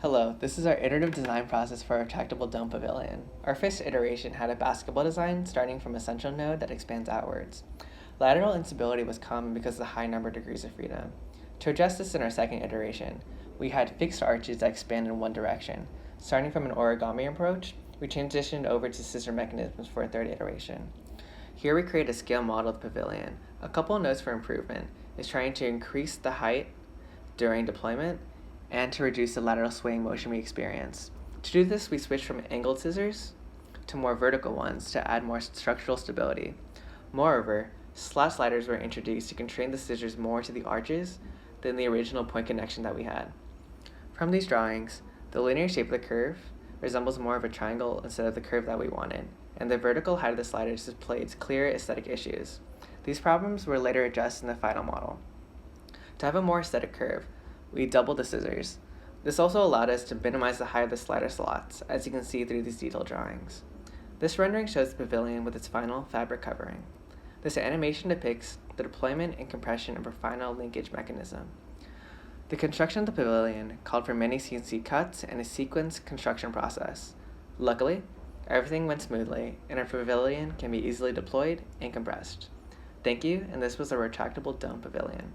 Hello, this is our iterative design process for our retractable dome pavilion. Our first iteration had a basketball design starting from a central node that expands outwards. Lateral instability was common because of the high number of degrees of freedom. To address this in our second iteration, we had fixed arches that expand in one direction. Starting from an origami approach, we transitioned over to scissor mechanisms for a third iteration. Here we create a scale model of the pavilion. A couple of notes for improvement is trying to increase the height during deployment and to reduce the lateral swaying motion we experience. To do this, we switched from angled scissors to more vertical ones to add more structural stability. Moreover, slot sliders were introduced to constrain the scissors more to the arches than the original point connection that we had. From these drawings, the linear shape of the curve resembles more of a triangle instead of the curve that we wanted, and the vertical height of the sliders displays clear aesthetic issues. These problems were later addressed in the final model. To have a more aesthetic curve, we doubled the scissors. This also allowed us to minimize the height of the slider slots, as you can see through these detailed drawings. This rendering shows the pavilion with its final fabric covering. This animation depicts the deployment and compression of our final linkage mechanism. The construction of the pavilion called for many CNC cuts and a sequenced construction process. Luckily, everything went smoothly, and our pavilion can be easily deployed and compressed. Thank you, and this was a retractable dome pavilion.